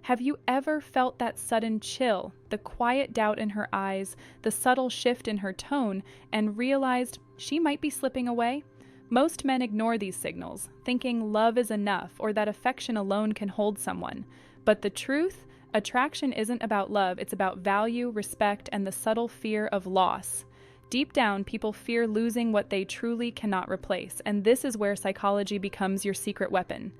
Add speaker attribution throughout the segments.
Speaker 1: Have you ever felt that sudden chill, the quiet doubt in her eyes, the subtle shift in her tone, and realized she might be slipping away? Most men ignore these signals, thinking love is enough or that affection alone can hold someone. But the truth, attraction isn't about love, it's about value, respect, and the subtle fear of loss. Deep down, people fear losing what they truly cannot replace, and this is where psychology becomes your secret weapon.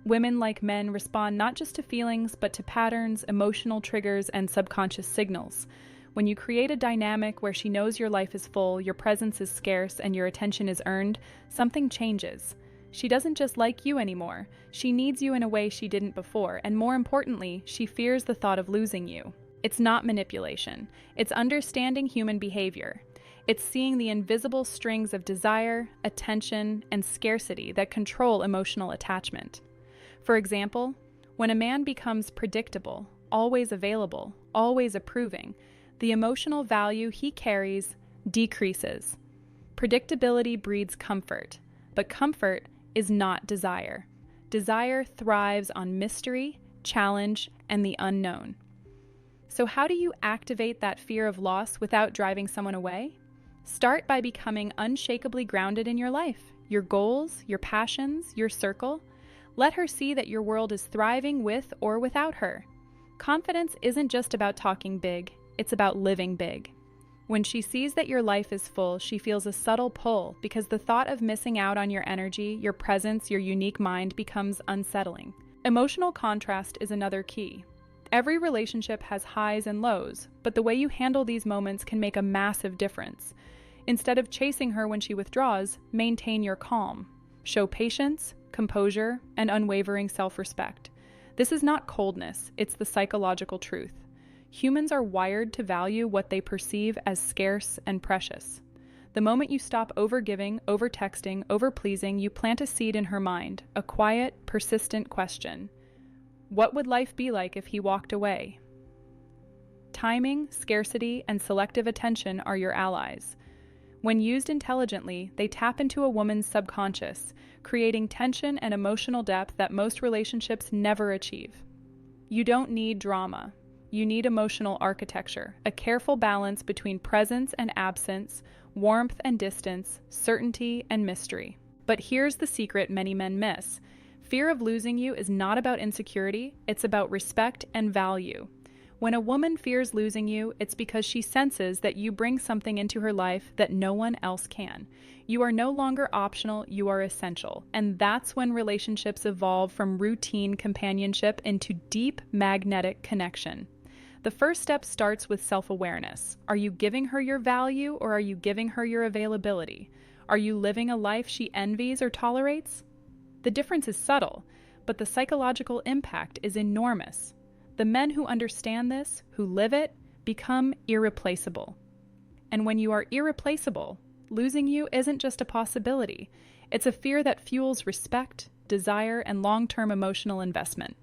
Speaker 1: Women, like men, respond not just to feelings, but to patterns, emotional triggers, and subconscious signals. When you create a dynamic where she knows your life is full, your presence is scarce, and your attention is earned, something changes. She doesn't just like you anymore. She needs you in a way she didn't before, and more importantly, she fears the thought of losing you. It's not manipulation. It's understanding human behavior. It's seeing the invisible strings of desire, attention, and scarcity that control emotional attachment. For example, when a man becomes predictable, always available, always approving, the emotional value he carries decreases. Predictability breeds comfort, but comfort is not desire. Desire thrives on mystery, challenge, and the unknown. So how do you activate that fear of loss without driving someone away? Start by becoming unshakably grounded in your life, your goals, your passions, your circle. Let her see that your world is thriving with or without her. Confidence isn't just about talking big, it's about living big. When she sees that your life is full, she feels a subtle pull because the thought of missing out on your energy, your presence, your unique mind becomes unsettling. Emotional contrast is another key. Every relationship has highs and lows, but the way you handle these moments can make a massive difference. Instead of chasing her when she withdraws, maintain your calm. Show patience, composure, and unwavering self-respect. This is not coldness, it's the psychological truth. Humans are wired to value what they perceive as scarce and precious. The moment you stop overgiving, overtexting, overpleasing, you plant a seed in her mind, a quiet, persistent question. What would life be like if he walked away? Timing, scarcity, and selective attention are your allies. When used intelligently, they tap into a woman's subconscious, creating tension and emotional depth that most relationships never achieve. You don't need drama. You need emotional architecture, a careful balance between presence and absence, warmth and distance, certainty and mystery. But here's the secret many men miss. Fear of losing you is not about insecurity, it's about respect and value. When a woman fears losing you, it's because she senses that you bring something into her life that no one else can. You are no longer optional, you are essential. And that's when relationships evolve from routine companionship into deep magnetic connection. The first step starts with self-awareness. Are you giving her your value or are you giving her your availability? Are you living a life she envies or tolerates? The difference is subtle, but the psychological impact is enormous. The men who understand this, who live it, become irreplaceable. And when you are irreplaceable, losing you isn't just a possibility. It's a fear that fuels respect, desire, and long-term emotional investment.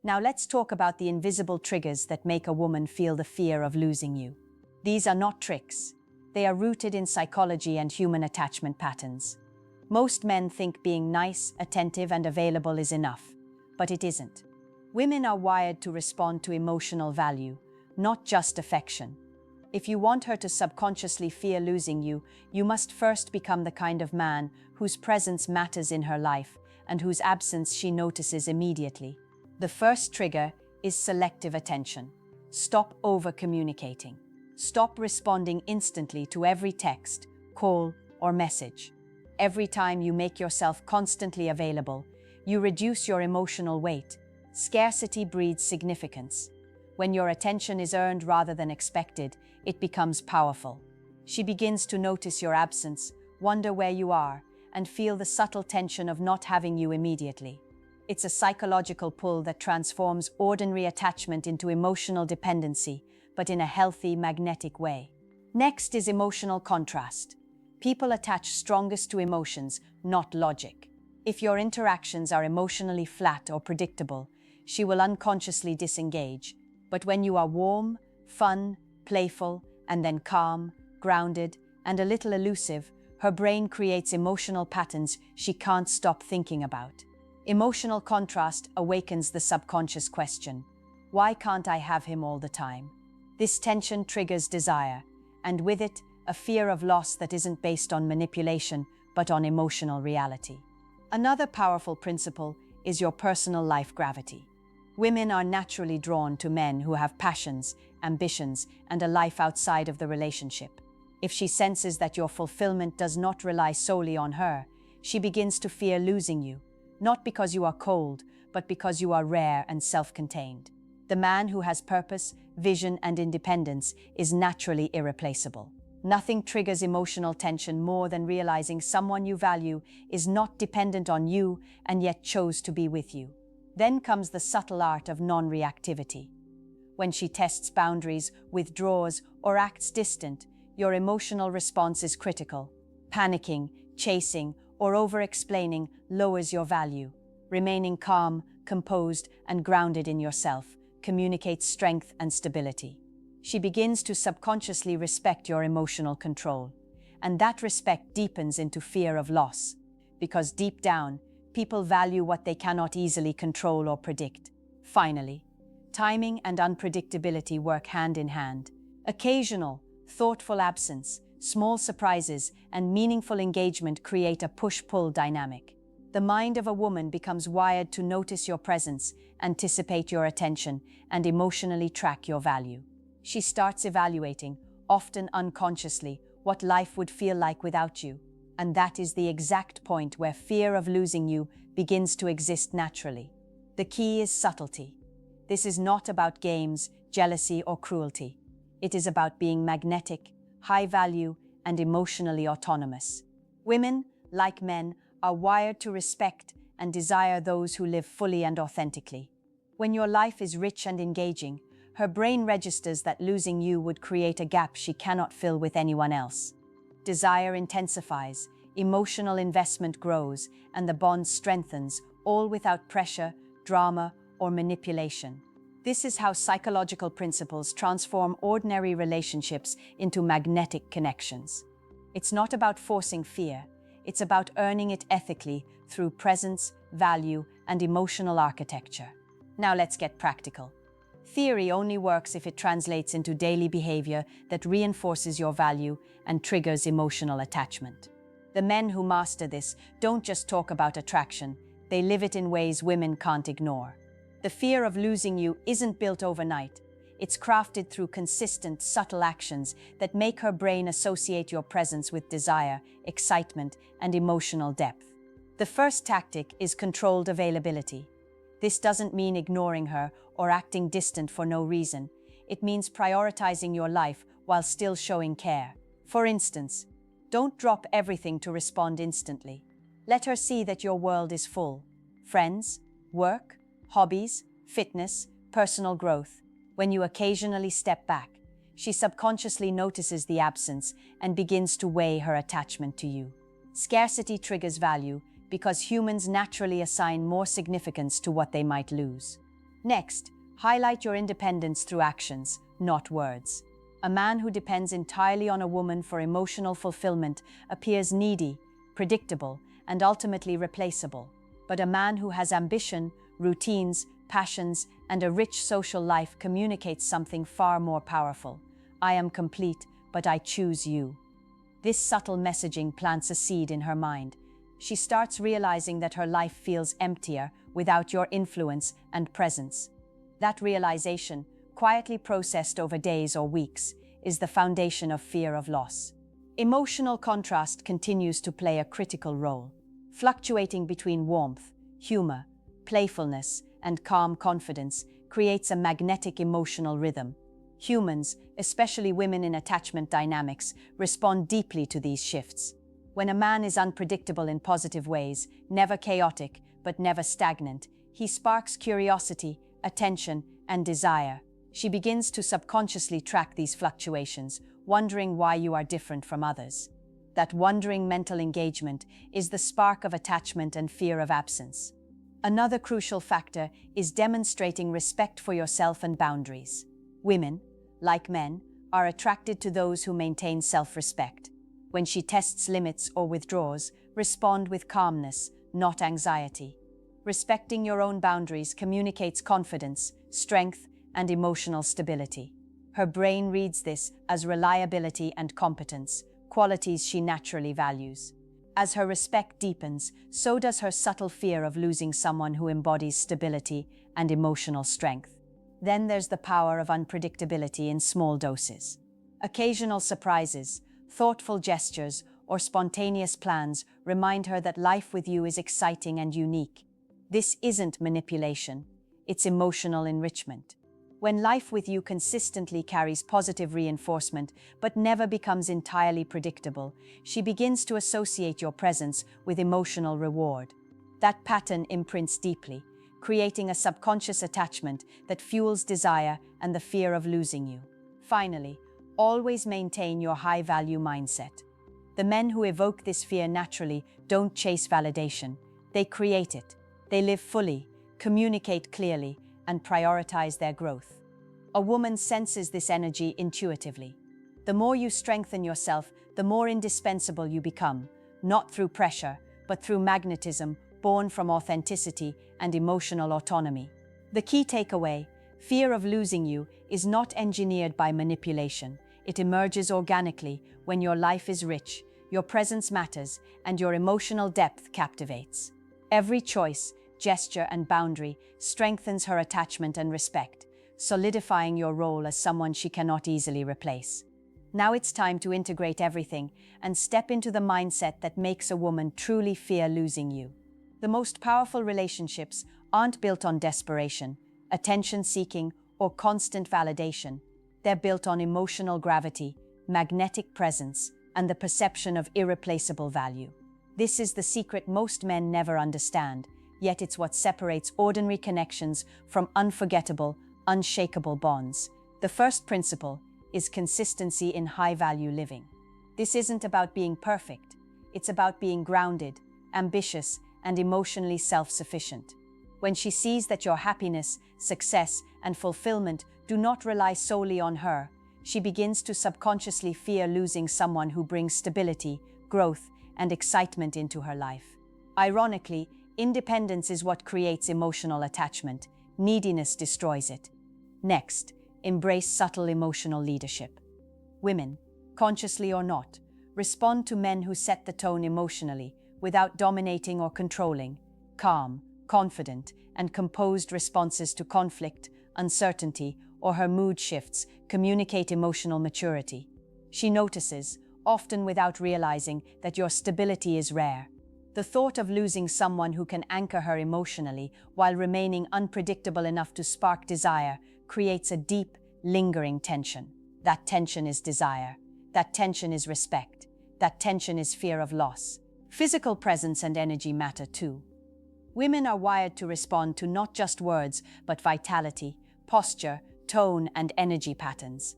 Speaker 2: Now let's talk about the invisible triggers that make a woman feel the fear of losing you. These are not tricks. They are rooted in psychology and human attachment patterns. Most men think being nice, attentive, and available is enough, but it isn't. Women are wired to respond to emotional value, not just affection. If you want her to subconsciously fear losing you, you must first become the kind of man whose presence matters in her life and whose absence she notices immediately. The first trigger is selective attention. Stop over-communicating. Stop responding instantly to every text, call, or message. Every time you make yourself constantly available, you reduce your emotional weight. Scarcity breeds significance. When your attention is earned rather than expected, it becomes powerful. She begins to notice your absence, wonder where you are, and feel the subtle tension of not having you immediately. It's a psychological pull that transforms ordinary attachment into emotional dependency, but in a healthy, magnetic way. Next is emotional contrast. People attach strongest to emotions, not logic. If your interactions are emotionally flat or predictable, she will unconsciously disengage. But when you are warm, fun, playful, and then calm, grounded, and a little elusive, her brain creates emotional patterns she can't stop thinking about. Emotional contrast awakens the subconscious question. Why can't I have him all the time? This tension triggers desire, and with it, a fear of loss that isn't based on manipulation, but on emotional reality. Another powerful principle is your personal life gravity. Women are naturally drawn to men who have passions, ambitions, and a life outside of the relationship. If she senses that your fulfillment does not rely solely on her, she begins to fear losing you, not because you are cold, but because you are rare and self-contained. The man who has purpose, vision, and independence is naturally irreplaceable. Nothing triggers emotional tension more than realizing someone you value is not dependent on you and yet chose to be with you. Then comes the subtle art of non-reactivity. When she tests boundaries, withdraws, or acts distant, your emotional response is critical. Panicking, chasing, or over-explaining lowers your value. Remaining calm, composed, and grounded in yourself communicates strength and stability. She begins to subconsciously respect your emotional control, and that respect deepens into fear of loss, because deep down, people value what they cannot easily control or predict. Finally, timing and unpredictability work hand in hand. Occasional, thoughtful absence, small surprises, and meaningful engagement create a push-pull dynamic. The mind of a woman becomes wired to notice your presence, anticipate your attention, and emotionally track your value. She starts evaluating, often unconsciously, what life would feel like without you. And that is the exact point where fear of losing you begins to exist naturally. The key is subtlety. This is not about games, jealousy, or cruelty. It is about being magnetic, high value, and emotionally autonomous. Women, like men, are wired to respect and desire those who live fully and authentically. When your life is rich and engaging, her brain registers that losing you would create a gap she cannot fill with anyone else. Desire intensifies, emotional investment grows, and the bond strengthens, all without pressure, drama, or manipulation. This is how psychological principles transform ordinary relationships into magnetic connections. It's not about forcing fear, it's about earning it ethically through presence, value, and emotional architecture. Now let's get practical. Theory only works if it translates into daily behavior that reinforces your value and triggers emotional attachment. The men who master this don't just talk about attraction, they live it in ways women can't ignore. The fear of losing you isn't built overnight. It's crafted through consistent, subtle actions that make her brain associate your presence with desire, excitement, and emotional depth. The first tactic is controlled availability. This doesn't mean ignoring her or acting distant for no reason. It means prioritizing your life while still showing care. For instance, don't drop everything to respond instantly. Let her see that your world is full. Friends, work, hobbies, fitness, personal growth. When you occasionally step back, she subconsciously notices the absence and begins to weigh her attachment to you. Scarcity triggers value because humans naturally assign more significance to what they might lose. Next, highlight your independence through actions, not words. A man who depends entirely on a woman for emotional fulfillment appears needy, predictable, and ultimately replaceable. But a man who has ambition, routines, passions, and a rich social life communicates something far more powerful. I am complete, but I choose you. This subtle messaging plants a seed in her mind. She starts realizing that her life feels emptier without your influence and presence. That realization, quietly processed over days or weeks, is the foundation of fear of loss. Emotional contrast continues to play a critical role, fluctuating between warmth, humor, playfulness, and calm confidence creates a magnetic emotional rhythm. Humans, especially women in attachment dynamics, respond deeply to these shifts. When a man is unpredictable in positive ways, never chaotic, but never stagnant, he sparks curiosity, attention, and desire. She begins to subconsciously track these fluctuations, wondering why you are different from others. That wondering mental engagement is the spark of attachment and fear of absence. Another crucial factor is demonstrating respect for yourself and boundaries. Women, like men, are attracted to those who maintain self-respect. When she tests limits or withdraws, respond with calmness, not anxiety. Respecting your own boundaries communicates confidence, strength, and emotional stability. Her brain reads this as reliability and competence, qualities she naturally values. As her respect deepens, so does her subtle fear of losing someone who embodies stability and emotional strength. Then there's the power of unpredictability in small doses. Occasional surprises, thoughtful gestures, or spontaneous plans remind her that life with you is exciting and unique. This isn't manipulation, it's emotional enrichment. When life with you consistently carries positive reinforcement but never becomes entirely predictable, she begins to associate your presence with emotional reward. That pattern imprints deeply, creating a subconscious attachment that fuels desire and the fear of losing you. Finally, always maintain your high-value mindset. The men who evoke this fear naturally don't chase validation. They create it. They live fully, communicate clearly, and prioritize their growth. A woman senses this energy intuitively. The more you strengthen yourself, the more indispensable you become, not through pressure, but through magnetism born from authenticity and emotional autonomy. The key takeaway: fear of losing you is not engineered by manipulation. It emerges organically when your life is rich, your presence matters, and your emotional depth captivates. Every choice, gesture, and boundary strengthens her attachment and respect, solidifying your role as someone she cannot easily replace. Now it's time to integrate everything and step into the mindset that makes a woman truly fear losing you. The most powerful relationships aren't built on desperation, attention-seeking, or constant validation. They're built on emotional gravity, magnetic presence, and the perception of irreplaceable value. This is the secret most men never understand, yet it's what separates ordinary connections from unforgettable, unshakable bonds. The first principle is consistency in high-value living. This isn't about being perfect. It's about being grounded, ambitious, and emotionally self-sufficient. When she sees that your happiness, success, and fulfillment do not rely solely on her, she begins to subconsciously fear losing someone who brings stability, growth, and excitement into her life. Ironically, independence is what creates emotional attachment. Neediness destroys it. Next, embrace subtle emotional leadership. Women, consciously or not, respond to men who set the tone emotionally, without dominating or controlling. Calm, confident, and composed responses to conflict, uncertainty, or her mood shifts communicate emotional maturity. She notices, often without realizing, that your stability is rare. The thought of losing someone who can anchor her emotionally while remaining unpredictable enough to spark desire creates a deep, lingering tension. That tension is desire. That tension is respect. That tension is fear of loss. Physical presence and energy matter too. Women are wired to respond to not just words, but vitality, posture, tone, and energy patterns.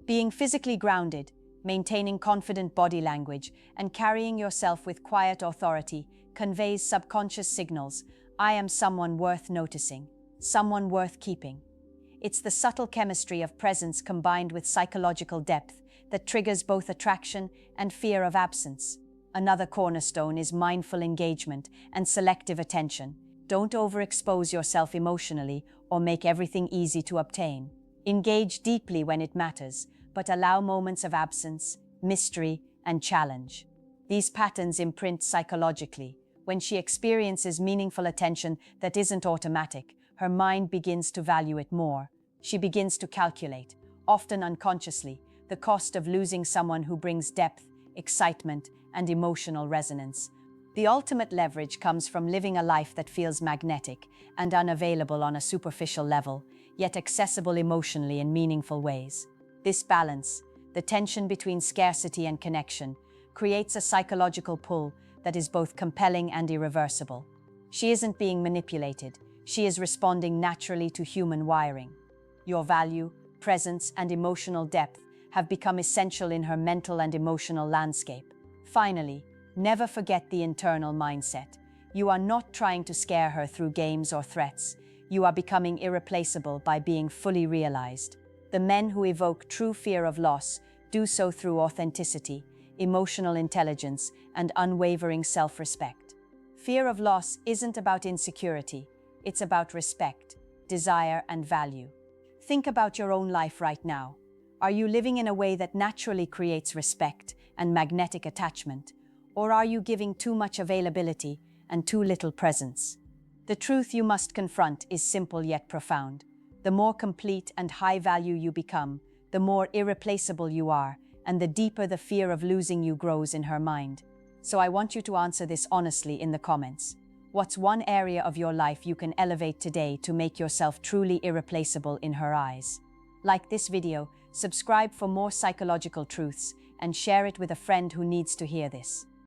Speaker 2: Being physically grounded, maintaining confident body language, and carrying yourself with quiet authority conveys subconscious signals. I am someone worth noticing, someone worth keeping. It's the subtle chemistry of presence combined with psychological depth that triggers both attraction and fear of absence. Another cornerstone is mindful engagement and selective attention. Don't overexpose yourself emotionally or make everything easy to obtain. Engage deeply when it matters, but allow moments of absence, mystery, and challenge. These patterns imprint psychologically. When she experiences meaningful attention that isn't automatic, her mind begins to value it more. She begins to calculate, often unconsciously, the cost of losing someone who brings depth, excitement, and emotional resonance. The ultimate leverage comes from living a life that feels magnetic and unavailable on a superficial level, yet accessible emotionally in meaningful ways. This balance, the tension between scarcity and connection, creates a psychological pull that is both compelling and irreversible. She isn't being manipulated. She is responding naturally to human wiring. Your value, presence, and emotional depth have become essential in her mental and emotional landscape. Finally, never forget the internal mindset. You are not trying to scare her through games or threats. You are becoming irreplaceable by being fully realized. The men who evoke true fear of loss do so through authenticity, emotional intelligence, and unwavering self-respect. Fear of loss isn't about insecurity. It's about respect, desire, and value. Think about your own life right now. Are you living in a way that naturally creates respect and magnetic attachment, or are you giving too much availability and too little presence? The truth you must confront is simple yet profound. The more complete and high value you become, the more irreplaceable you are, and the deeper the fear of losing you grows in her mind. So I want you to answer this honestly in the comments. What's one area of your life you can elevate today to make yourself truly irreplaceable in her eyes? Like this video, subscribe for more psychological truths, and share it with a friend who needs to hear this.